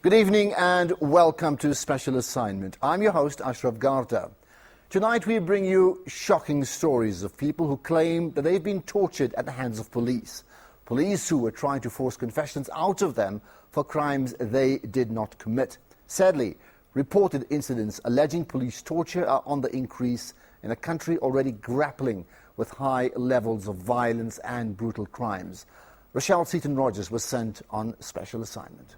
Good evening and welcome to Special Assignment. I'm your host, Ashraf Garda. Tonight we bring you shocking stories of people who claim that they've been tortured at the hands of police. Police who were trying to force confessions out of them for crimes they did not commit. Sadly, reported incidents alleging police torture are on the increase in a country already grappling with high levels of violence and brutal crimes. Rochelle Seaton-Rogers was sent on special assignment.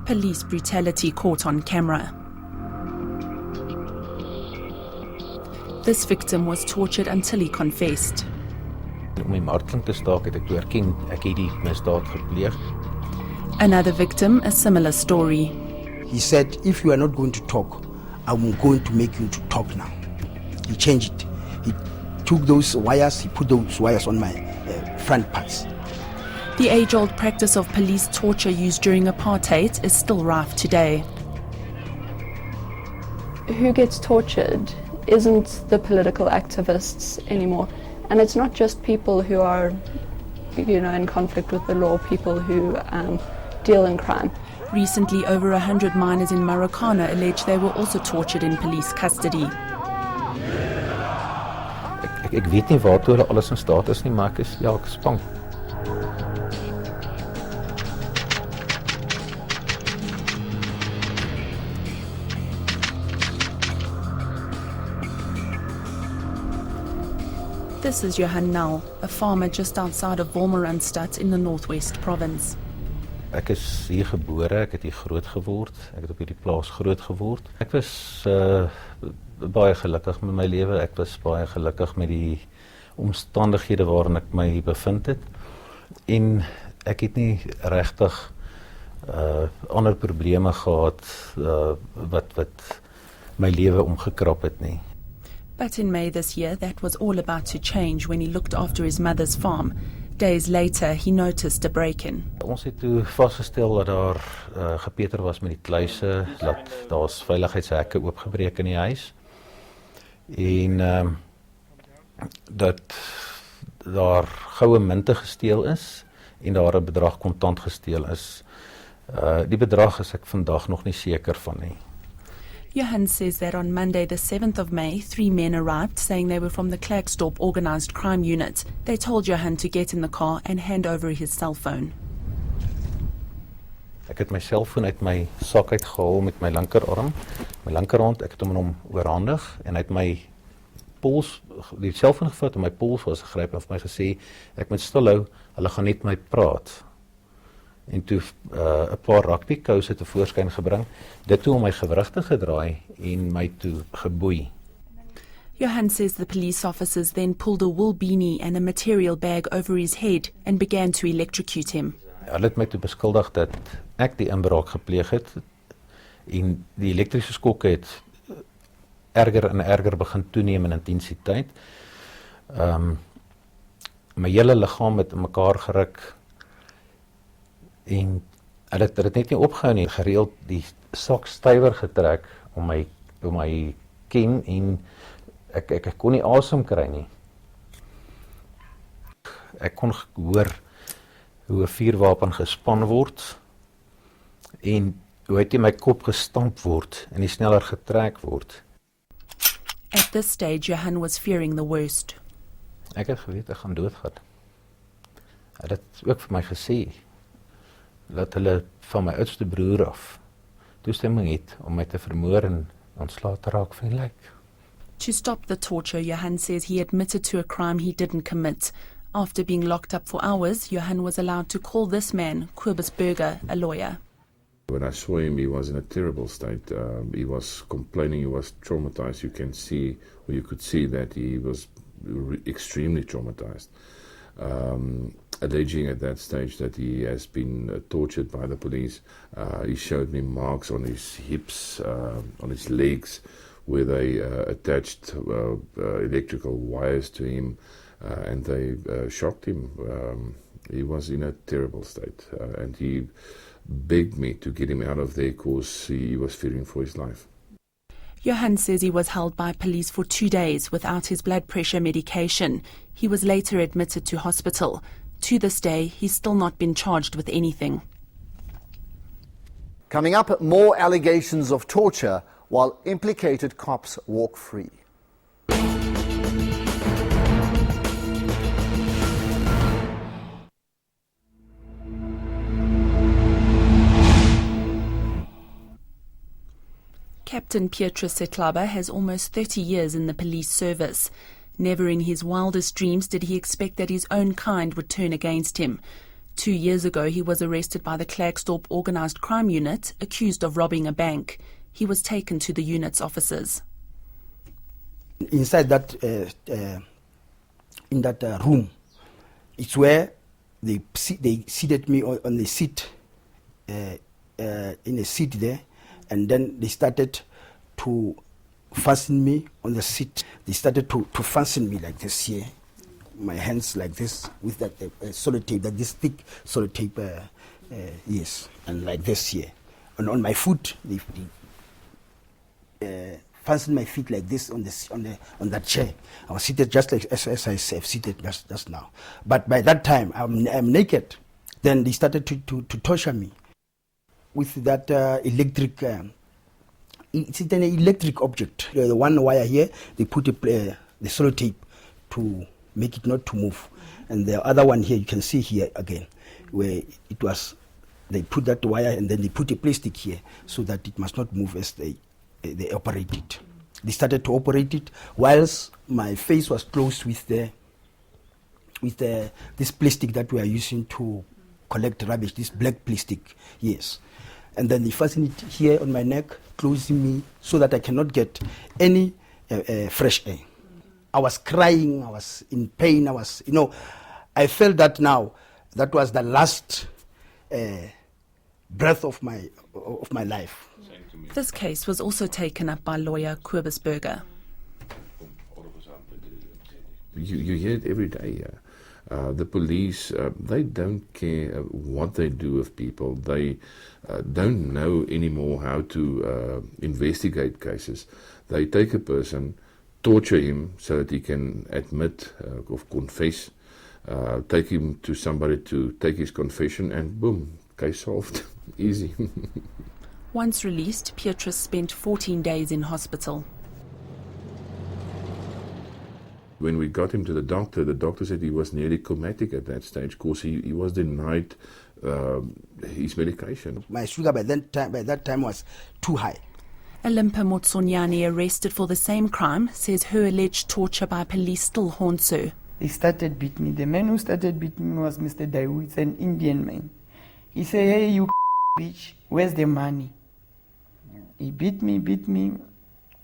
Police brutality caught on camera. This victim was tortured until he confessed. Another victim, a similar story. He said, if you are not going to talk, I'm going to make you to talk now. He changed it. He took those wires, he put those wires on my front parts. The age-old practice of police torture used during apartheid is still rife today. Who gets tortured isn't the political activists anymore. And it's not just people who are, in conflict with the law, people who deal in crime. Recently, over 100 miners in Marokana alleged they were also tortured in police custody. Ek weet nie waartoe hulle alles in staat is nie, maar ek is bang. This is Johan now, a farmer just outside of Wolmaranstad in the northwest province. Ek is hier gebore, ek het hier groot geword, ek het op hierdie plaas groot geword. Ek was baie gelukkig met my lewe, ek was baie gelukkig met die omstandighede waarin ek my bevind het. En ek het nie regtig ander probleme gehad wat my lewe omgekrap het nie. But in May this year, that was all about to change when he looked after his mother's farm. Days later, he noticed a break-in. Ons het toe vasgestel dat daar gepeter was met die kluise, dat daar's veiligheidshekke oopgebreek in die huis. En dat daar goue munte gesteel is en daar 'n bedrag kontant gesteel is. Die bedrag is ek vandag nog nie seker van nie. Johan says that on Monday, the 7th of May, 3 men arrived saying they were from the Klerksdorp organised crime unit. They told Johan to get in the car and hand over his cell phone. Ek het my selfoon uit my sak uitgehaal met my linkerarm, my linkerhand, ek het hom oorhandig en hy het my pols, die selfoon gevat en my pols vasgegryp en vir my gesê, ek moet stilhou, hulle gaan net my praat. En toe 'n paar rugbykouse tevoorskyn gebring, dit toe om my gewrig te gedraai en my toe geboei. Johan says the police officers then pulled a wool beanie and a material bag over his head and began to electrocute him. Hulle het my toe beskuldig dat ek die inbraak gepleeg het en die elektriese skokke het erger en erger begin toeneem in intensiteit. My hele liggaam het in mekaar geruk. En hulle het dit net nie opgehou nie, gereeld die sak stywer getrek om my ken en ek kon nie asem kry nie. Ek kon hoor hoe 'n vuurwapen gespan word en hoe hy teen my kop gestamp word en sneller getrek word. At this stage, Johan was fearing the worst. Ek het geweet ek gaan doodgaan. Hulle het ook vir my gesê dat hulle van my oudste broer af toestemming het om my te vermoor en ontslae te raak van die lijk. To stop the torture, Johan says he admitted to a crime he didn't commit. After being locked up for hours, Johan was allowed to call this man, Kobus Burger, a lawyer. When I saw him, he was in a terrible state. He was complaining, he was traumatized. You could see that he was extremely traumatized. Alleging at that stage that he has been tortured by the police. He showed me marks on his hips, on his legs, where they attached electrical wires to him, and they shocked him. He was in a terrible state, and he begged me to get him out of there because he was fearing for his life. Johan says he was held by police for 2 days without his blood pressure medication. He was later admitted to hospital. To this day, he's still not been charged with anything. Coming up, more allegations of torture while implicated cops walk free. Captain Pietrus Setlaba has almost 30 years in the police service. Never in his wildest dreams did he expect that his own kind would turn against him. 2 years ago, he was arrested by the Klerksdorp Organised Crime Unit, accused of robbing a bank. He was taken to the unit's offices. Inside that, in that room, it's where they seated me on the seat, in a seat there, and then they started to fasten me on the seat. They started to fasten me like this here, my hands like this, with that sellotape, that this thick sellotape, yes, and like this here. And on my foot, they fastened my feet like this on that chair. I was seated just like as I have seated just now. But by that time, I'm naked. Then they started to torture me with that electric. It's an electric object. The one wire here, they put the sellotape to make it not to move, and the other one here, you can see here again, where it was. They put that wire and then they put a plastic here so that it must not move as they operate it. They started to operate it whilst my face was closed with this plastic that we are using to collect rubbish, this black plastic, yes. And then they fasten it here on my neck, closing me so that I cannot get any fresh air. I was crying, I was in pain, I felt that now, that was the last breath of my life. This case was also taken up by lawyer Kobusberger. You hear it every day. The police, they don't care what they do with people. They don't know anymore how to investigate cases. They take a person, torture him so that he can admit or confess, take him to somebody to take his confession, and boom, case solved. Easy. Once released, Pietrus spent 14 days in hospital. When we got him to the doctor said he was nearly comatic at that stage because he was denied his medication. My sugar by that time was too high. Olimpa Motsonyane, arrested for the same crime, says her alleged torture by police still haunts her. They started beating me. The man who started beating me was Mr. Dawood. It's an Indian man. He said, "Hey, you bitch, where's the money?" He beat me,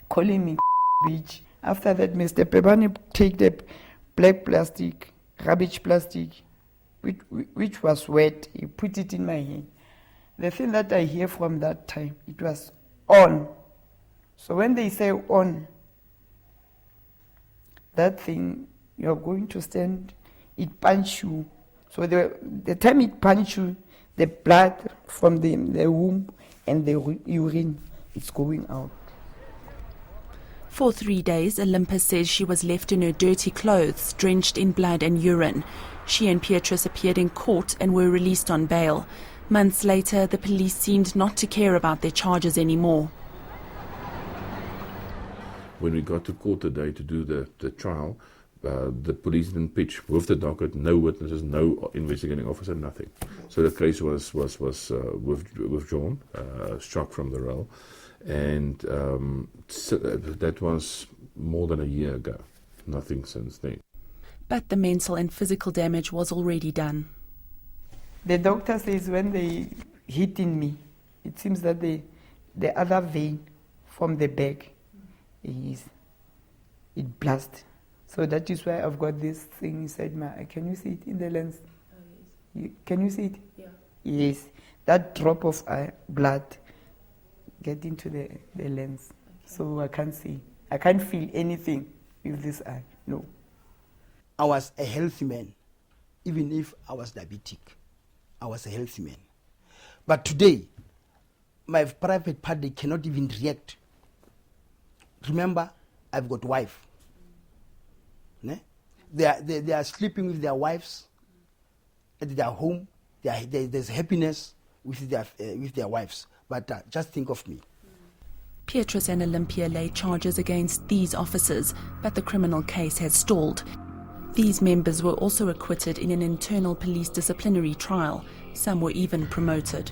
calling me bitch. After that, Mr. Pebani take the black plastic, rubbish plastic, which was wet. He put it in my hand. The thing that I hear from that time, it was on. So when they say on, that thing, you're going to stand, it punch you. So the time it punch you, the blood from the womb and the urine, it's going out. For 3 days, Olimpa says she was left in her dirty clothes, drenched in blood and urine. She and Pietrus appeared in court and were released on bail. Months later, the police seemed not to care about their charges anymore. When we got to court today to do the trial, the police didn't pitch with the docket, no witnesses, no investigating officer, nothing. So the case was withdrawn, struck from the roll, and so that was more than a year ago. Nothing since then. But the mental and physical damage was already done. The doctor says when they hitting me, it seems that the other vein from the back it blast. So that is why I've got this thing inside my eye. Can you see it in the lens? Yes. Can you see it? Yeah. Yes. That drop of blood get into the lens. Okay. So I can't see. I can't feel anything with this eye. No. I was a healthy man. Even if I was diabetic, I was a healthy man. But today, my private party cannot even react. Remember, I've got wife. They are sleeping with their wives at their home. There's happiness with their wives. But just think of me. Petrus and Olympia laid charges against these officers, but the criminal case has stalled. These members were also acquitted in an internal police disciplinary trial. Some were even promoted.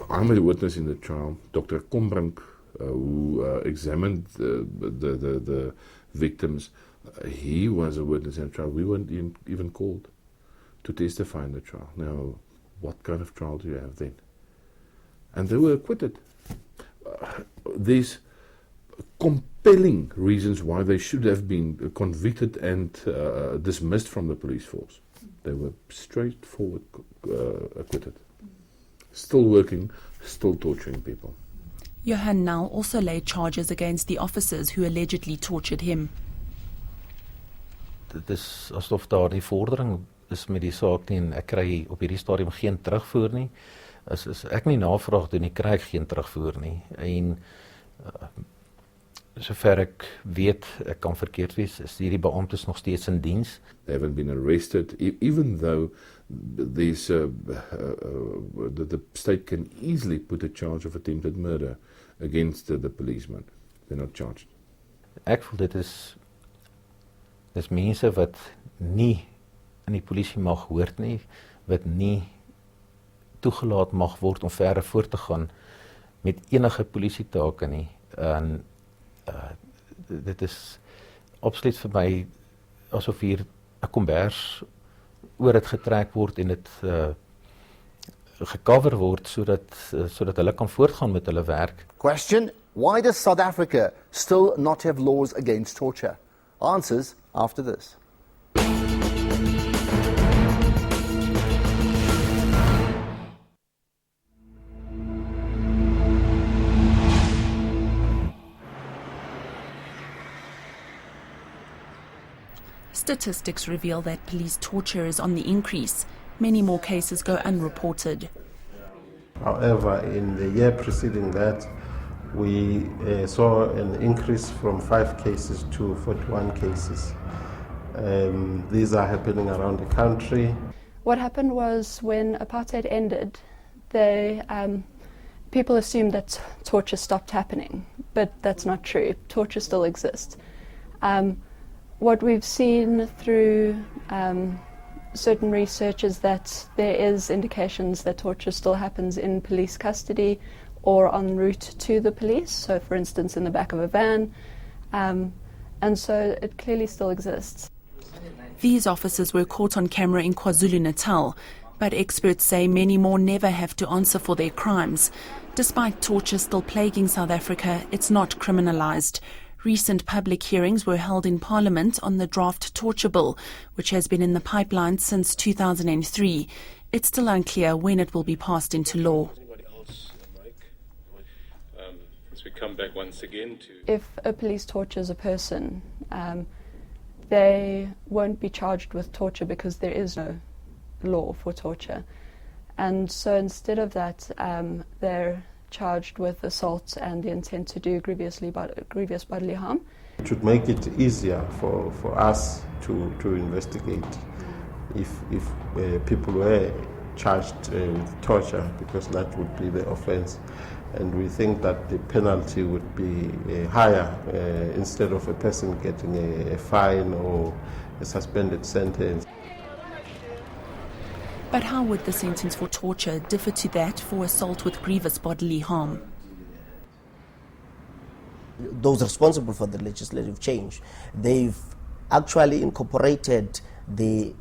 I'm a witness in the trial. Dr. Kombrink, who examined the victims, he was a witness in the trial. We weren't even called to testify in the trial. Now, what kind of trial do you have then? And they were acquitted. There's compelling reasons why they should have been convicted and dismissed from the police force. They were straightforward acquitted. Still working, still torturing people. Johan now also laid charges against the officers who allegedly tortured him. Dit is asof daar die vordering is met die saak nie en ek kry op hierdie stadium geen terugvoer nie. As ek nie navraag doen nie, kry ek geen terugvoer nie. En sover ek weet, ek kan verkeerd wees, is hierdie beamptes nog steeds in diens. They haven't been arrested, even though there's the state can easily put a charge of attempted murder against the policeman. They're not charged. Ek voel dit is mense wat nie in die polisie mag hoort nie, wat nie toegelaat mag word om verder voort te gaan met enige polisietake nie. En dit is absoluut vir my asof hier 'n kombers oor dit getrek word en dit gecover word sodat hulle kan voortgaan met hulle werk. Question: why does South Africa still not have laws against torture? Answers after this. Statistics reveal that police torture is on the increase. Many more cases go unreported. However, in the year preceding that, we saw an increase from 5 cases to 41 cases. These are happening around the country. What happened was when apartheid ended, people assumed that torture stopped happening, but that's not true. Torture still exists. What we've seen through certain research is that there is indications that torture still happens in police custody or en route to the police, so for instance in the back of a van, and so it clearly still exists. These officers were caught on camera in KwaZulu-Natal, but experts say many more never have to answer for their crimes. Despite torture still plaguing South Africa, it's not criminalized. Recent public hearings were held in Parliament on the draft torture bill, which has been in the pipeline since 2003. It's still unclear when it will be passed into law. As we come back once again to... If a police tortures a person, they won't be charged with torture because there is no law for torture. And so instead of that, they're charged with assault and the intent to do grievous bodily harm. It should make it easier for us to investigate if people were charged with torture, because that would be the offense. And we think that the penalty would be higher instead of a person getting a fine or a suspended sentence. But how would the sentence for torture differ to that for assault with grievous bodily harm? Those responsible for the legislative change, they've actually incorporated the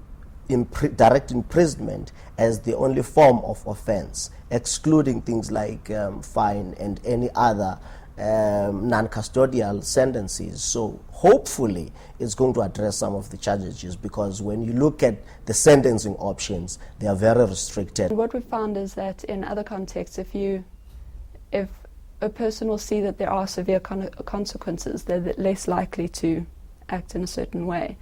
direct imprisonment as the only form of offense, excluding things like fine and any other non-custodial sentences. So hopefully it's going to address some of the challenges, because when you look at the sentencing options, they are very restricted. What we found is that in other contexts, if a person will see that there are severe consequences, they're less likely to act in a certain way.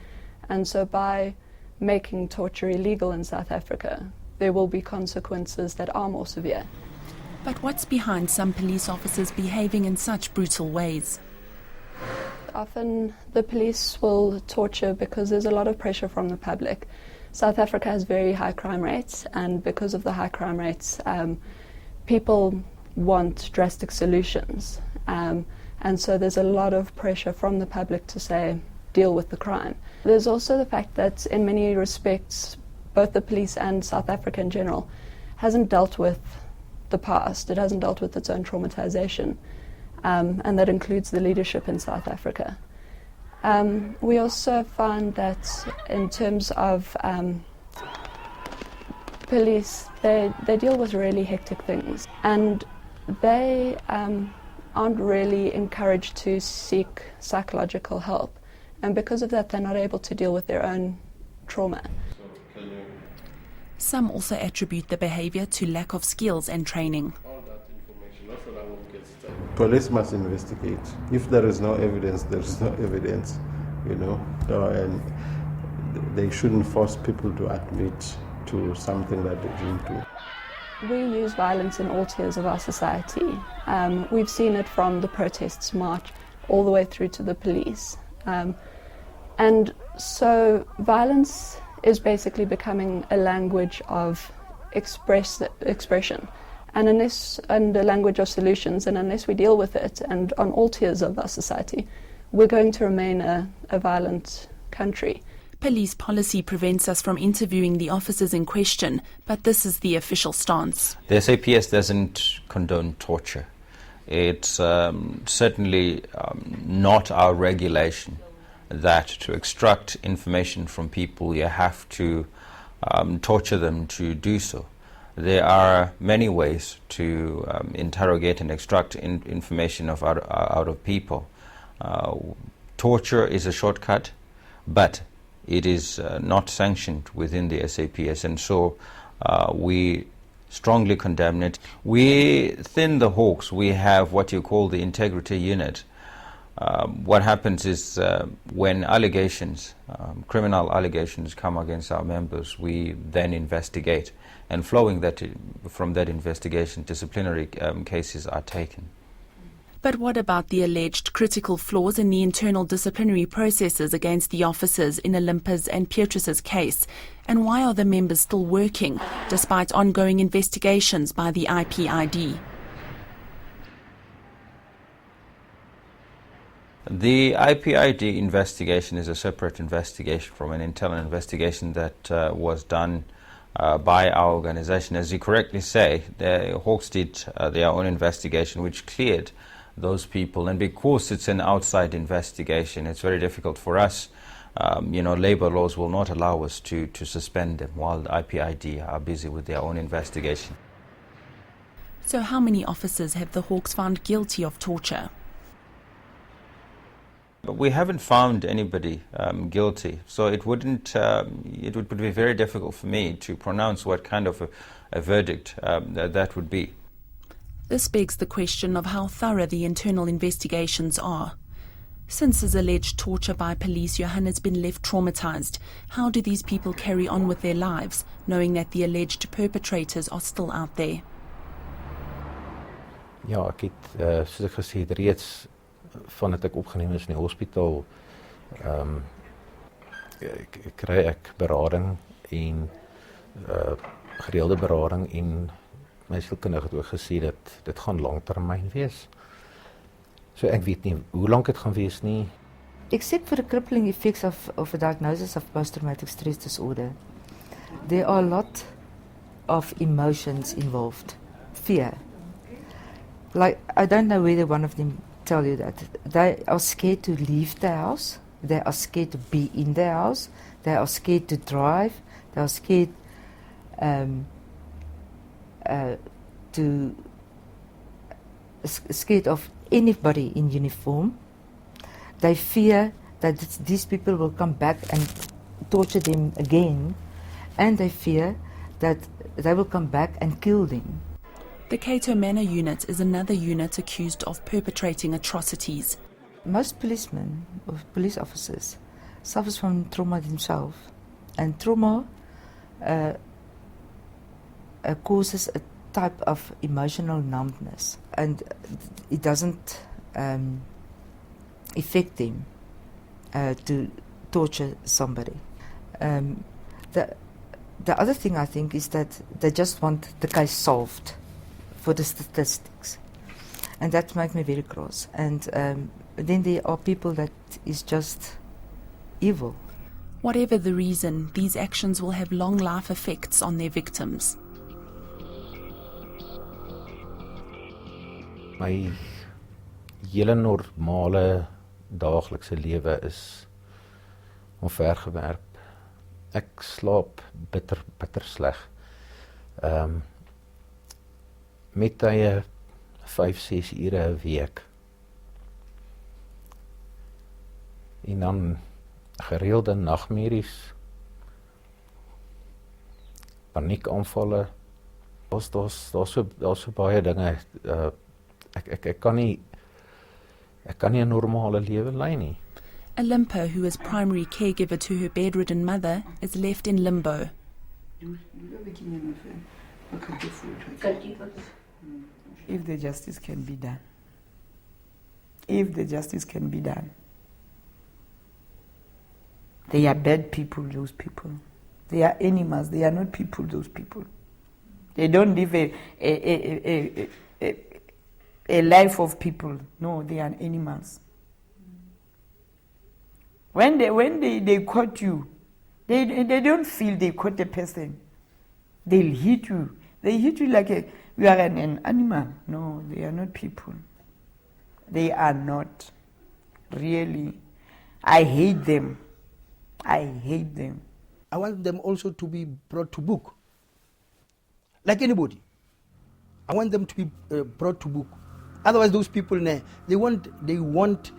And so by making torture illegal in South Africa, there will be consequences that are more severe. But what's behind some police officers behaving in such brutal ways? Often the police will torture because there's a lot of pressure from the public. South Africa has very high crime rates, and because of the high crime rates, people want drastic solutions. And so there's a lot of pressure from the public to say, deal with the crime. There's also the fact that in many respects, both the police and South Africa in general hasn't dealt with the past. It hasn't dealt with its own traumatization. And that includes the leadership in South Africa. We also found that in terms of police, they deal with really hectic things. And they aren't really encouraged to seek psychological help. And because of that, they're not able to deal with their own trauma. Some also attribute the behavior to lack of skills and training. Police must investigate. If there is no evidence, there is no evidence, you know. And they shouldn't force people to admit to something that they didn't do. We use violence in all tiers of our society. We've seen it from the protests march all the way through to the police. And so violence is basically becoming a language of expression and a language of solutions. And unless we deal with it, and on all tiers of our society, we're going to remain a violent country. Police policy prevents us from interviewing the officers in question, but this is the official stance. The SAPS doesn't condone torture. It's certainly not our regulation that to extract information from people you have to torture them to do so. There are many ways to interrogate and extract information out of people. Torture is a shortcut, but it is not sanctioned within the SAPS, and so we strongly condemn it. Within the Hawks, we have what you call the integrity unit. What happens is when allegations, criminal allegations come against our members, we then investigate, and flowing from that investigation, disciplinary cases are taken. But what about the alleged critical flaws in the internal disciplinary processes against the officers in Olympus and Petrus's case? And why are the members still working, despite ongoing investigations by the IPID? The IPID investigation is a separate investigation from an internal investigation that was done by our organization. As you correctly say, the Hawks did their own investigation, which cleared those people, and because it's an outside investigation, it's very difficult for us. Labor laws will not allow us to suspend them while the IPID are busy with their own investigation. So how many officers have the Hawks found guilty of torture? But we haven't found anybody guilty, so it would be very difficult for me to pronounce what kind of a verdict that would be. This begs the question of how thorough the internal investigations are. Since his alleged torture by police, Johan has been left traumatized. How do these people carry on with their lives, knowing that the alleged perpetrators are still out there? Ja, ek het soos ek gesê het reeds vandat ek opgeneem is in die hospitaal, kry ek berading en gereelde berading, en my sielkundige het ook gesê dat dit gaan langtermyn wees. So ek weet nie hoe lank dit gaan wees nie. Except for the crippling effects of a diagnosis of post-traumatic stress disorder, there are a lot of emotions involved. Fear. Like, I don't know whether one of them tell you that. They are scared to leave the house. They are scared to be in the house. They are scared to drive. They are scared scared of anybody in uniform. They fear that these people will come back and torture them again, and they fear that they will come back and kill them. The Cato Manor unit is another unit accused of perpetrating atrocities. Most policemen or police officers suffer from trauma themselves, and trauma causes a type of emotional numbness, and it doesn't affect them to torture somebody. The other thing I think is that they just want the case solved for the statistics. And that makes me very cross. And then there are people that is just evil. Whatever the reason, these actions will have long life effects on their victims. My hele normale daaglikse lewe is omvergewerp. Ek slaap bitter sleg. Met tye 5-6 ure 'n week. En dan gereelde nagmerries, paniekaanvalle. Daar's so baie dinge. Ek kan nie 'n normale lewe lei nie. Olympia, who is primary caregiver to her bedridden mother, is left in limbo. If the justice can be done. If the justice can be done. They are bad people, those people. They are animals. They are not people, those people. They don't live a life of people. No, they are animals. When they caught you, they don't feel they caught a person. They'll hit you. They hit you like you are an animal. No, they are not people. They are not. Really. I hate them. I hate them. I want them also to be brought to book. Like anybody. I want them to be brought to book. Otherwise, those people, they won't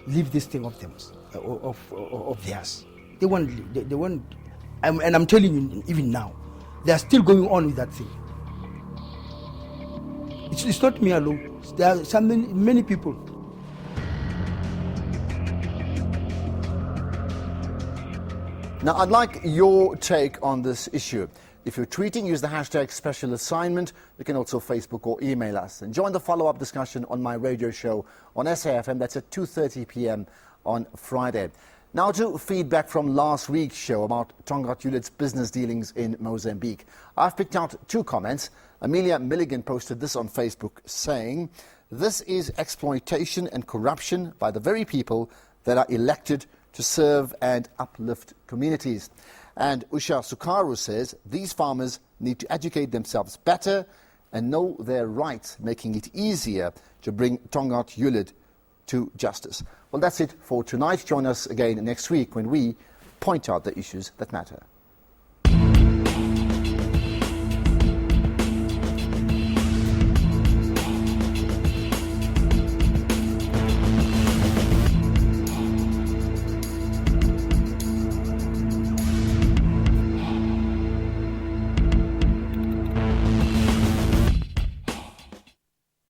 leave this thing of them, of theirs. They won't. And I'm telling you, even now, they are still going on with that thing. It's not me alone. There are many people. Now, I'd like your take on this issue. If you're tweeting, use the hashtag special assignment. You can also Facebook or email us. And join the follow-up discussion on my radio show on SAFM. That's at 2:30 p.m. on Friday. Now to feedback from last week's show about Tongaat Hulit's business dealings in Mozambique. I've picked out 2 comments. Amelia Milligan posted this on Facebook saying, "This is exploitation and corruption by the very people that are elected to serve and uplift communities." And Usha Sukaru says, "These farmers need to educate themselves better and know their rights, making it easier to bring Tongaat Hulit to justice." Well, that's it for tonight. Join us again next week when we point out the issues that matter.